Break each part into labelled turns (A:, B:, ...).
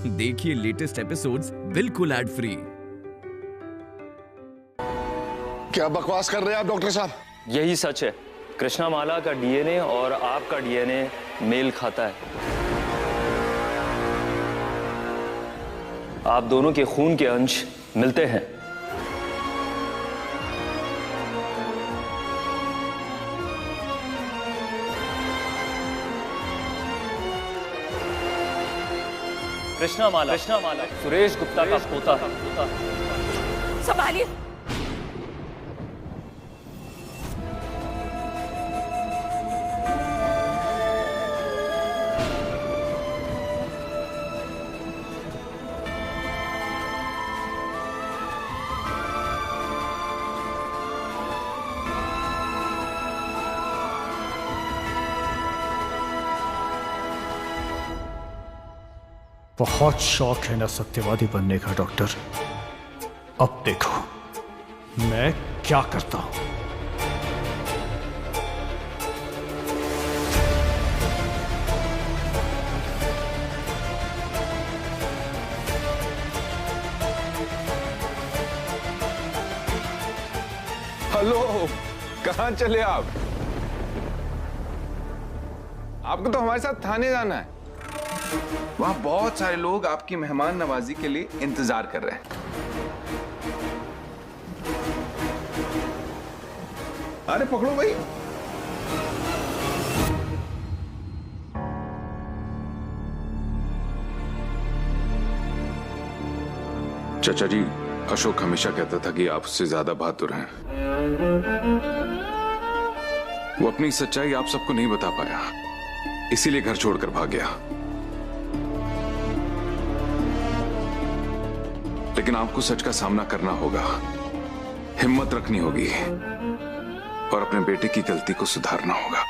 A: देखिए latest episodes बिल्कुल ad free.
B: क्या बकवास कर रहे हैं आप डॉक्टर साहब?
C: यही सच है। कृष्णामाला का डीएनए और आपका डीएनए मेल खाता है। आप दोनों के खून के अंश मिलते हैं। कृष्णामाला सुरेश गुप्ता का पोता है।
D: संभालिए।
E: बहुत शौक है ना सत्यवादी बनने का डॉक्टर। अब देखो मैं क्या करता हूं।
F: हेलो, कहां चले आप? आपको तो हमारे साथ थाने जाना है। वहां बहुत सारे लोग आपकी मेहमान नवाजी के लिए इंतजार कर रहे हैं। अरे पकड़ो भाई। चाचा जी, अशोक हमेशा कहता था कि आप उससे ज्यादा बहादुर हैं। वो अपनी सच्चाई आप सबको नहीं बता पाया, इसीलिए घर छोड़कर भाग गया। लेकिन आपको सच का सामना करना होगा, हिम्मत रखनी होगी और अपने बेटे की गलती को सुधारना होगा।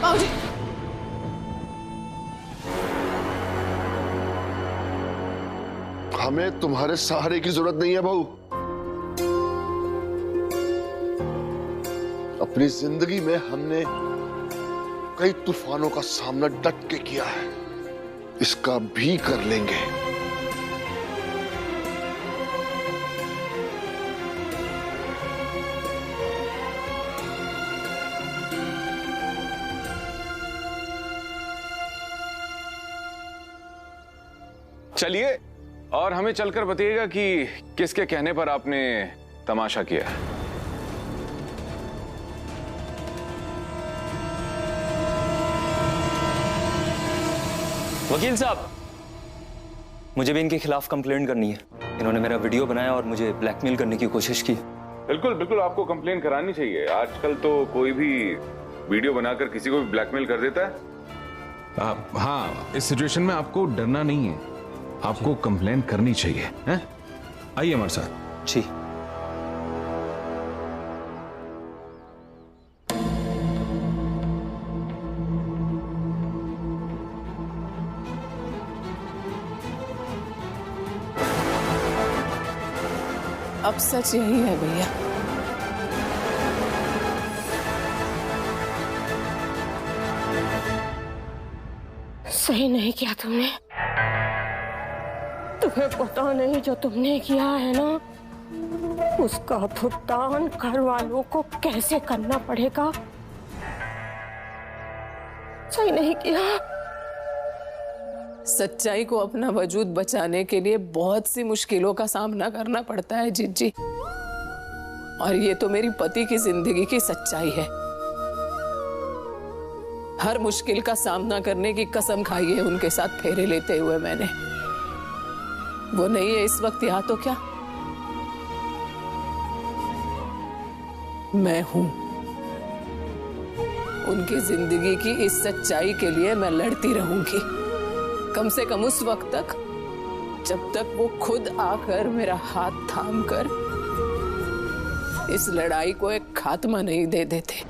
D: बाबूजी,
B: हमें तुम्हारे सहारे की जरूरत नहीं है बहू। अपनी जिंदगी में हमने कई तूफानों का सामना डट के किया है, इसका भी कर लेंगे।
F: चलिए, और हमें चलकर बताइएगा कि किसके कहने पर आपने तमाशा किया।
C: वकील साहब, मुझे भी इनके खिलाफ कंप्लेंट करनी है। इन्होंने मेरा वीडियो बनाया और मुझे ब्लैकमेल करने की कोशिश की।
F: बिल्कुल बिल्कुल, आपको कंप्लेंट करानी चाहिए। आजकल तो कोई भी वीडियो बनाकर किसी को भी ब्लैकमेल कर देता है। हाँ, इस सिचुएशन में आपको डरना नहीं है, आपको कंप्लेंट करनी चाहिए। हैं? आइए हमारे साथ।
C: जी।
D: अब सच यही है भैया। सही नहीं किया तुमने। तुम्हें पता नहीं जो तुमने किया है ना, उसका भुगतान घर वालों को कैसे करना पड़ेगा। सही नहीं किया। सच्चाई को अपना वजूद बचाने के लिए बहुत सी मुश्किलों का सामना करना पड़ता है जीजी, और ये तो मेरी पति की जिंदगी की सच्चाई है। हर मुश्किल का सामना करने की कसम खाई है उनके साथ फेरे लेते हुए मैंने। वो नहीं है इस वक्त यहाँ तो क्या, मैं हूं। उनकी जिंदगी की इस सच्चाई के लिए मैं लड़ती रहूंगी, कम से कम उस वक्त तक जब तक वो खुद आकर मेरा हाथ थाम कर इस लड़ाई को एक खात्मा नहीं दे देते।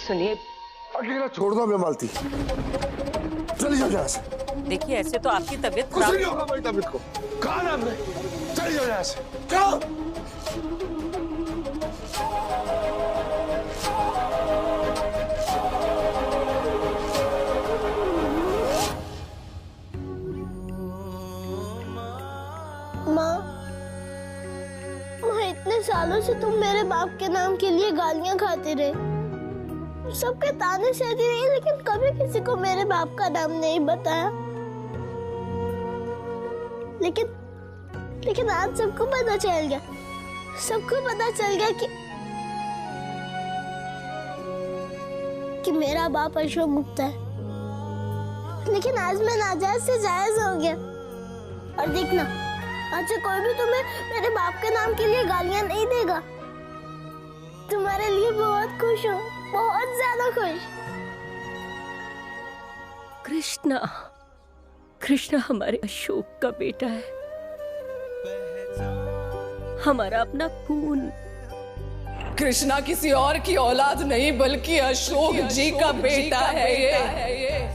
D: सुनिए,
B: अकेला छोड़ दो हमें मालती, चली जाओ यहाँ से।
G: देखिए ऐसे तो आपकी तबीयत
B: कुछ
G: खराब।
B: नहीं होगा मेरी तबीयत को, कहा ना हमने, चली जाओ यहाँ से। जाओ।
H: माँ, इतने सालों से तुम मेरे बाप के नाम के लिए गालियां खाते रहे, सबके ताने सहती रही, लेकिन कभी किसी को मेरे बाप का नाम नहीं बताया। लेकिन आज सबको पता चल गया, कि मेरा बाप अशोक गुप्ता है। लेकिन आज मैं नाजायज से जायज हो गया। और देखना, आज से कोई भी तुम्हें मेरे बाप के नाम के लिए गालियां नहीं देगा। तुम्हारे लिए बहुत खुश हूँ, बहुत ज्यादा खुश।
I: कृष्णा हमारे अशोक का बेटा है, हमारा अपना खून।
D: कृष्णा किसी और की औलाद नहीं बल्कि अशोक जी का बेटा है ये।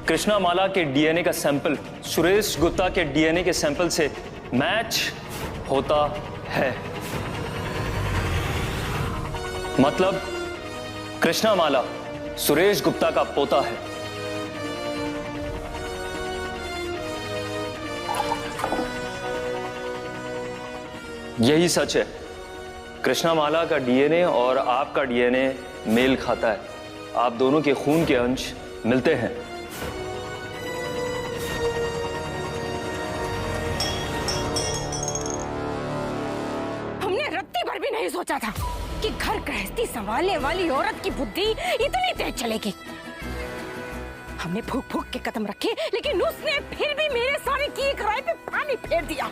C: कृष्णा माला के डीएनए का सैंपल सुरेश गुप्ता के डीएनए के सैंपल से मैच होता है। मतलब कृष्णा माला सुरेश गुप्ता का पोता है। यही सच है। कृष्णा माला का डीएनए और आपका डीएनए मेल खाता है। आप दोनों के खून के अंश मिलते हैं।
G: नहीं सोचा था कि घर गृहस्थी संभालने वाली औरत की बुद्धि इतनी तेज चलेगी। हमने फूक फूक के कदम रखे, लेकिन उसने फिर भी मेरे सारे किए खराए पे पानी फेर दिया।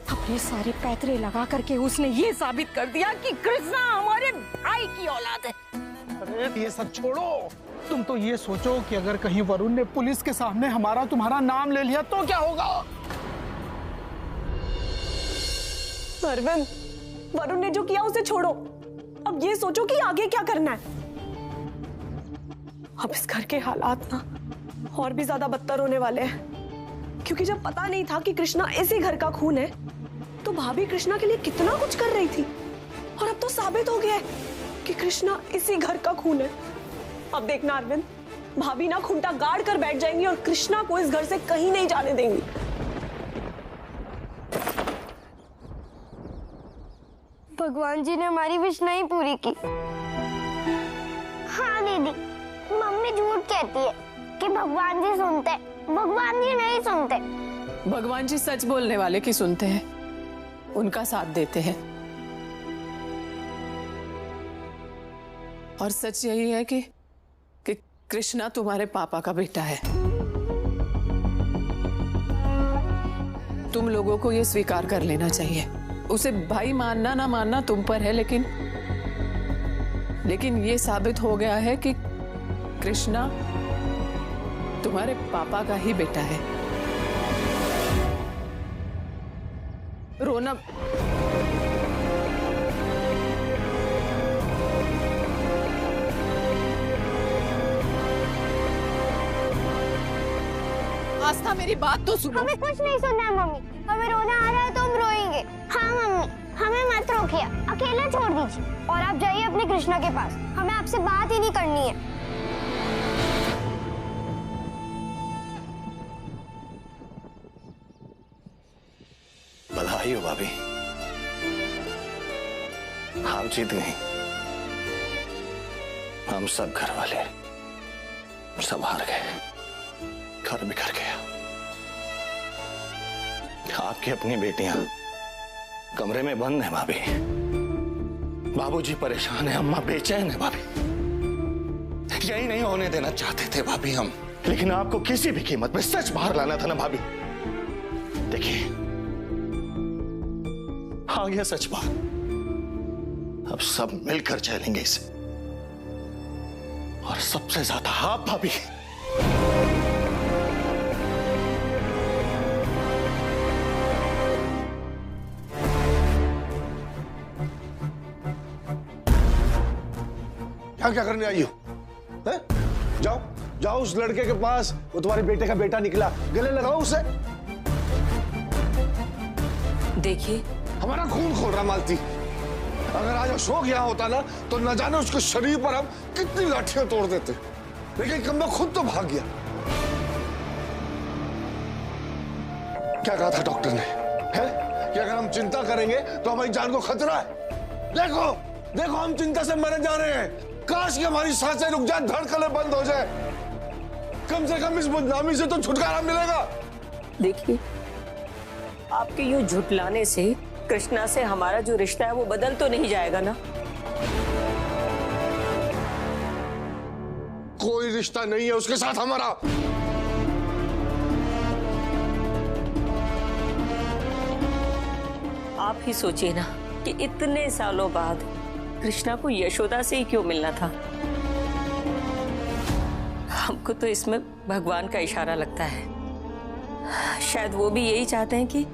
G: अपने सारे पैतरे लगा करके उसने ये साबित कर दिया कि कृष्णा हमारे भाई की औलाद है।
J: अरे ये सब छोड़ो, तुम तो ये सोचो कि अगर कहीं वरुण ने पुलिस के सामने हमारा तुम्हारा नाम ले लिया तो क्या होगा।
K: अरविंद, वरुण ने जो किया उसे छोड़ो, अब ये सोचो कि आगे क्या करना है। अब इस घर के हालात ना और भी ज्यादा बदतर होने वाले हैं, क्योंकि जब पता नहीं था कि कृष्णा इसी घर का खून है तो भाभी कृष्णा के लिए कितना कुछ कर रही थी, और अब तो साबित हो गया है कि कृष्णा इसी घर का खून है। अब देखना अरविंद, भाभी ना खूंटा गाड़ कर बैठ जाएंगी और कृष्णा को इस घर से कहीं नहीं जाने देंगी।
H: भगवान जी ने हमारी विश नहीं पूरी की। हाँ दीदी, मम्मी झूठ कहती है कि भगवान जी सुनते, भगवान जी नहीं सुनते।
D: भगवान जी सच बोलने वाले की सुनते हैं, उनका साथ देते हैं। और सच यही है कि कृष्णा तुम्हारे पापा का बेटा है। तुम लोगों को यह स्वीकार कर लेना चाहिए। उसे भाई मानना ना मानना तुम पर है, लेकिन ये साबित हो गया है कि कृष्णा तुम्हारे पापा का ही बेटा है। रोना आस्था, मेरी बात तो सुनो।
H: हमें कुछ नहीं सुनना है मम्मी, हमें रोना आ रहा है तो हम रोएंगे। हाँ मम्मी, हमें मत रोकिए, अकेला छोड़ दीजिए और आप जाइए अपने कृष्णा के पास, हमें आपसे बात ही नहीं करनी है।
L: बधाई हो भाभी, आप जीत गई। हम सब घर वाले सब हार गए, घर बिखर गया। आपकी अपनी बेटियां कमरे में बंद है भाभी, बाबूजी परेशान है, अम्मा बेचैन है भाभी। यही नहीं होने देना चाहते थे भाभी हम, लेकिन आपको किसी भी कीमत पे सच बाहर लाना था ना भाभी। देखिए, आ गया सच बात। अब सब मिलकर झेलेंगे इसे, और सबसे ज्यादा आप भाभी।
B: क्या क्या करने आई हो? जाओ जाओ उस लड़के के पास, वो तुम्हारे बेटे का बेटा निकला, गले लगाओ उसे।
D: देखिए,
B: हमारा खून खोल रहा मालती। अगर आज अशोक यहाँ होता ना, तो न जाने उसके शरीर पर हम कितनी लाठियां तोड़ देते, लेकिन कम्बा खुद तो भाग गया। क्या कहा था डॉक्टर ने, है कि अगर हम चिंता करेंगे तो हमारी जान को खतरा है। देखो देखो, हम चिंता से मरे जा रहे हैं। काश कि हमारी सांसें रुक जाए, धड़कनें बंद हो जाए। कम से कम इस बदनामी से तो छुटकारा मिलेगा।
I: देखिए, आपके यूं झुटलाने से कृष्णा से हमारा जो रिश्ता है वो बदल तो नहीं जाएगा ना?
B: कोई रिश्ता नहीं है उसके साथ हमारा।
I: आप ही सोचिए ना कि इतने सालों बाद कृष्णा को यशोदा से ही क्यों मिलना था। हमको तो इसमें भगवान का इशारा लगता है। शायद वो भी यही चाहते हैं कि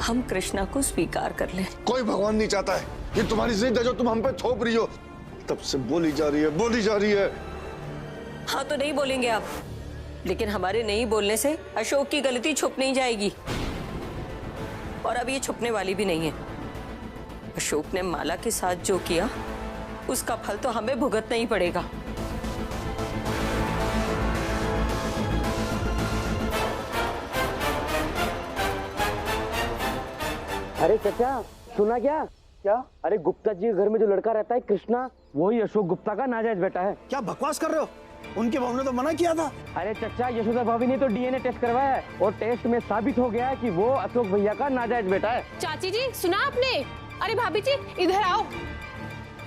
I: हम कृष्णा को स्वीकार कर लें।
B: कोई भगवान नहीं चाहता है। ये तुम्हारी जिद है जो तुम हम पे थोप रही हो, तब से बोली जा रही है, बोली जा रही है।
I: हाँ तो नहीं बोलेंगे आप, लेकिन हमारे नहीं बोलने से अशोक की गलती छुप नहीं जाएगी, और अब ये छुपने वाली भी नहीं है। अशोक ने माला के साथ जो किया उसका फल तो हमें भुगतना ही पड़ेगा।
M: अरे चाचा, सुना क्या? क्या? अरे गुप्ता जी के घर में जो लड़का रहता है कृष्णा, वही अशोक गुप्ता का नाजायज बेटा है।
J: क्या बकवास कर रहे हो? उनके बहू ने तो मना किया था।
M: अरे चाचा, यशोदा भाभी ने तो डीएनए टेस्ट करवाया है और टेस्ट में साबित हो गया है कि वो अशोक भैया का नाजायज बेटा है।
N: चाची जी, सुना आपने? अरे भाभी जी इधर आओ,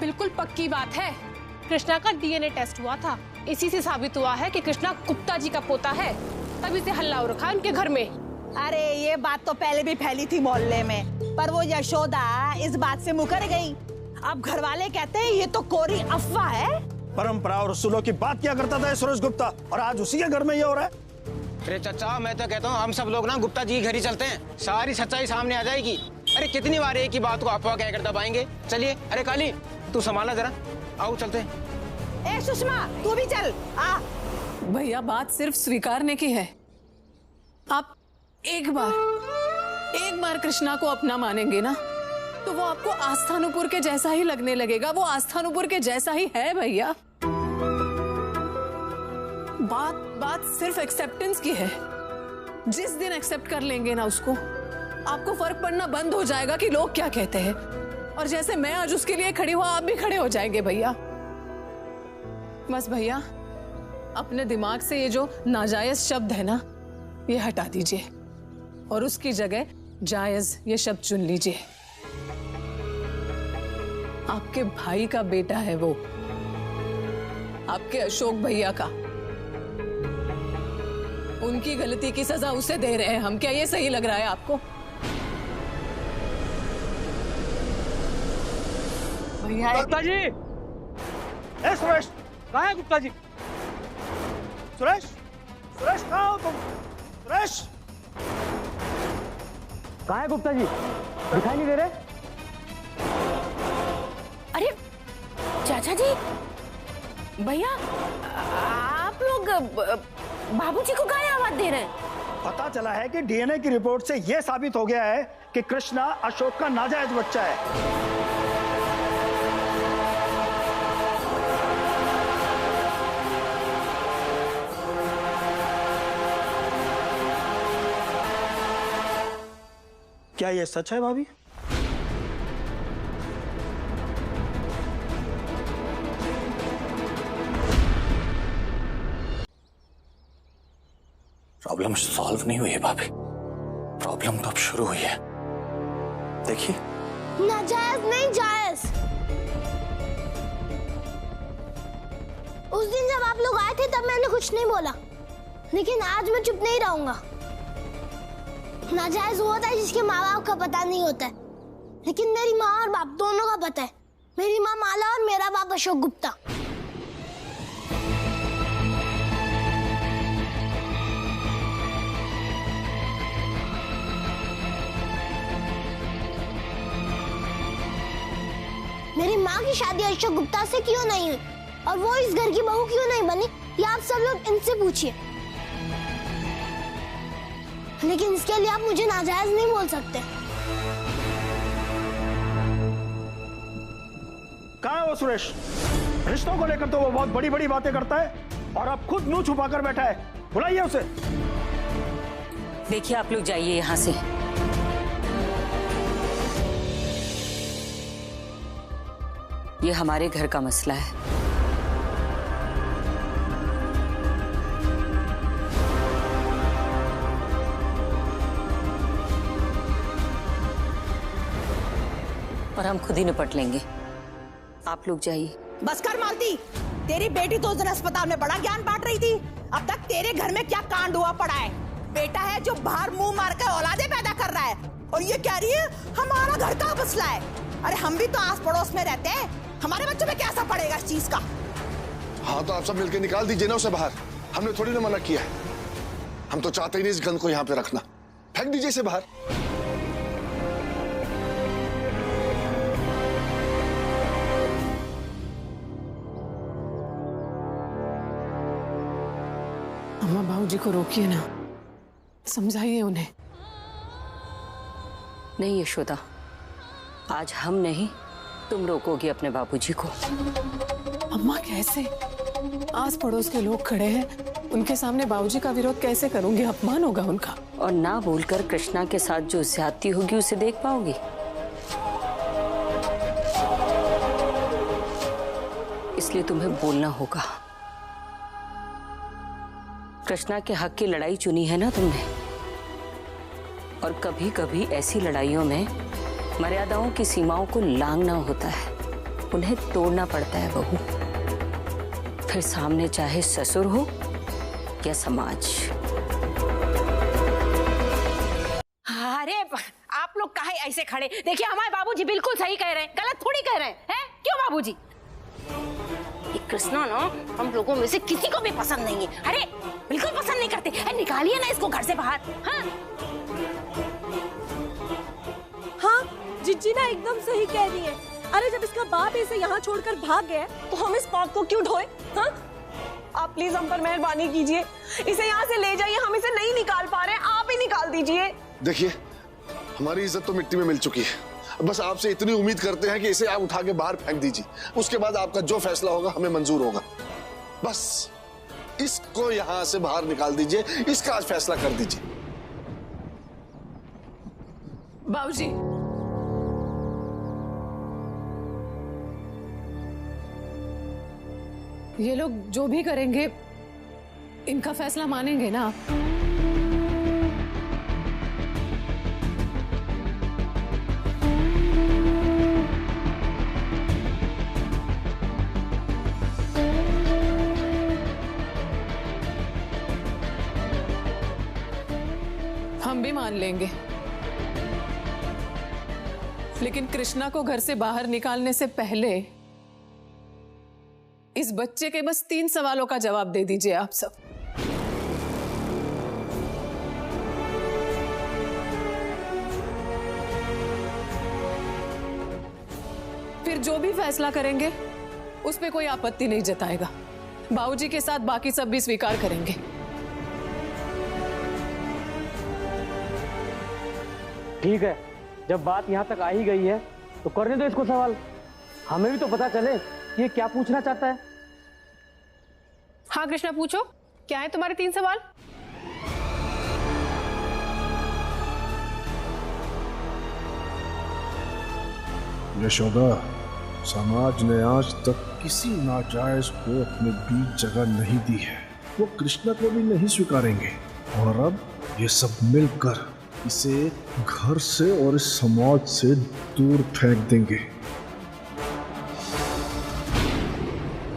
N: बिल्कुल पक्की बात है। कृष्णा का डीएनए टेस्ट हुआ था, इसी से साबित हुआ है कि कृष्णा गुप्ता जी का पोता है, तभी से हल्ला हो रखा है उनके घर में।
O: अरे ये बात तो पहले भी फैली थी मोहल्ले में, पर वो यशोदा इस बात से मुकर गई। अब घर वाले कहते हैं ये तो कोरी अफवाह है।
J: परंपरा और उसूलों की बात क्या करता था सुरेश गुप्ता, और आज उसी के घर में ये हो रहा है।
P: अरे चाचा, मैं तो कहता हूँ हम सब लोग ना गुप्ता जी के घर ही चलते हैं, सारी सच्चाई सामने आ जाएगी। अरे कितनी बार एक ही बात को अफवाह कहकर दबाएंगे। चलिए, अरे काली तू संभाला जरा, आओ चलते हैं।
O: ए सुषमा, तू भी चल आ।
D: भैया, बात सिर्फ स्वीकारने की है। आप एक बार कृष्णा को अपना मानेंगे ना, तो वो आपको आस्थानुपुर के जैसा ही लगने लगेगा। वो आस्थानुपुर के जैसा ही है भैया। बात सिर्फ एक्सेप्टेंस की है। जिस दिन एक्सेप्ट कर लेंगे ना उसको, आपको फर्क पड़ना बंद हो जाएगा कि लोग क्या कहते हैं। और जैसे मैं आज उसके लिए खड़ी हुआ, आप भी खड़े हो जाएंगे भैया। बस भैया, अपने दिमाग से ये जो नाजायज शब्द है ना, ये हटा दीजिए और उसकी जगह जायज ये शब्द चुन लीजिए। आपके भाई का बेटा है वो, आपके अशोक भैया का। उनकी गलती की सजा उसे दे रहे हैं हम। क्या ये सही लग रहा है आपको?
M: भैया गुप्ता जी।
J: ए सुरेश, कहाँ है गुप्ता जी? सुरेश, सुरेश कहाँ हो तुम? सुरेश,
M: कहाँ है गुप्ता जी? दिखाई नहीं दे रहे।
G: अरे चाचा जी, भैया, आप लोग बाबूजी को क्या आवाज दे रहे हैं?
J: पता चला है कि डीएनए की रिपोर्ट से यह साबित हो गया है कि कृष्णा अशोक का नाजायज बच्चा है। क्या यह सच है भाभी?
L: प्रॉब्लम सॉल्व नहीं हुई है भाभी, प्रॉब्लम तो अब शुरू हुई है। देखिए,
H: नाजायज नहीं, जायज। उस दिन जब आप लोग आए थे तब मैंने कुछ नहीं बोला, लेकिन आज मैं चुप नहीं रहूंगा। नाजायज वो होता है जिसके माँ बाप का पता नहीं होता है, लेकिन मेरी माँ और बाप दोनों का पता है। मेरी माँ माला और मेरा बाप अशोक गुप्ता। मेरी माँ की शादी अशोक गुप्ता से क्यों नहीं हुई और वो इस घर की बहू क्यों नहीं बनी, ये आप सब लोग इनसे पूछिए। लेकिन इसके लिए आप मुझे नाजायज नहीं बोल सकते।
E: कहाँ है वो सुरेश? रिश्तों को लेकर तो वो बहुत बड़ी बड़ी बातें करता है और अब खुद मुंह छुपाकर बैठा है। बुलाइए उसे।
I: देखिए आप लोग जाइए यहाँ से। ये हमारे घर का मसला है। और हम खुद ही निपट लेंगे। आप लोग जाइए।
O: बस कर मालती, तेरी बेटी तो उस दिन अस्पताल में बड़ा ज्ञान बांट रही थी। अब तक तेरे घर में क्या कांड हुआ पड़ा है? बेटा है जो बाहर मुंह मार कर औलादे पैदा कर रहा है और ये कह रही है हमारा घर का मसला है। अरे हम भी तो आस पड़ोस में रहते हैं, हमारे बच्चों पे क्या असर पड़ेगा इस चीज का?
B: हाँ तो आप सब मिलकर निकाल दीजिए ना उसे बाहर। हमने थोड़ी ना मना किया है। हम तो चाहते ही नहीं इस गंद को यहाँ पे रखना। फेंक दीजिए इसे बाहर।
D: अम्मा बाबूजी को रोकिए ना, समझाइए उन्हें।
I: नहीं यशोदा, आज हम नहीं तुम रोकोगे अपने बाबूजी को।
D: अम्मा कैसे? आस पड़ोस के लोग खड़े हैं, उनके सामने बाबूजी का विरोध कैसे करूंगी? अपमान होगा उनका।
I: और ना बोलकर कृष्णा के साथ जो ज्यादती होगी उसे देख पाओगी? इसलिए तुम्हें बोलना होगा। कृष्णा के हक की लड़ाई चुनी है ना तुमने, और कभी कभी ऐसी लड़ाइयों में मर्यादाओं की सीमाओं को लांघना होता है, उन्हें तोड़ना पड़ता है बहू। फिर सामने चाहे ससुर हो या समाज।
G: अरे आप लोग काहे ऐसे खड़े? देखिए हमारे बाबूजी बिल्कुल सही कह रहे हैं, गलत थोड़ी कह रहे हैं। क्यों बाबूजी? ये कृष्णा ना हम लोगों में से किसी को भी पसंद नहीं है। अरे बिल्कुल पसंद नहीं करते। निकालिए ना इसको घर से बाहर।
K: हाँ जिज्जी ना एकदम सही कह रही है। अरे जब इसका बाप इसे यहाँ छोड़कर भाग गया तो हम इस पाप को क्यों ढोए? हाँ आप प्लीज हम पर मेहरबानी कीजिए, इसे यहाँ से ले जाइए। हम इसे नहीं निकाल पा रहे हैं, आप ही निकाल दीजिए।
B: देखिए हमारी इज्जत तो मिट्टी में मिल चुकी है। बस आपसे इतनी उम्मीद करते हैं कि इसे आप उठा के बाहर फेंक दीजिए, उसके बाद आपका जो फैसला होगा हमें मंजूर होगा। बस इसको यहां से बाहर निकाल दीजिए, इसका आज फैसला कर दीजिए।
D: बाबूजी, ये लोग जो भी करेंगे इनका फैसला मानेंगे ना आप? हम भी मान लेंगे, लेकिन कृष्णा को घर से बाहर निकालने से पहले इस बच्चे के बस 3 सवालों का जवाब दे दीजिए आप सब। फिर जो भी फैसला करेंगे उस पे कोई आपत्ति नहीं जताएगा। बाबूजी के साथ बाकी सब भी स्वीकार करेंगे।
M: ठीक है, जब बात यहाँ तक आ ही गई है तो करने दो इसको सवाल। हमें भी तो पता चले कि ये क्या पूछना चाहता है।
N: हाँ कृष्णा पूछो, क्या है तुम्हारे 3 सवाल?
E: यशोदा, समाज ने आज तक किसी नाजायज को अपने बीच जगह नहीं दी है, वो कृष्णा को भी नहीं स्वीकारेंगे। और अब ये सब मिलकर इसे घर से और इस समाज से दूर फेंक देंगे।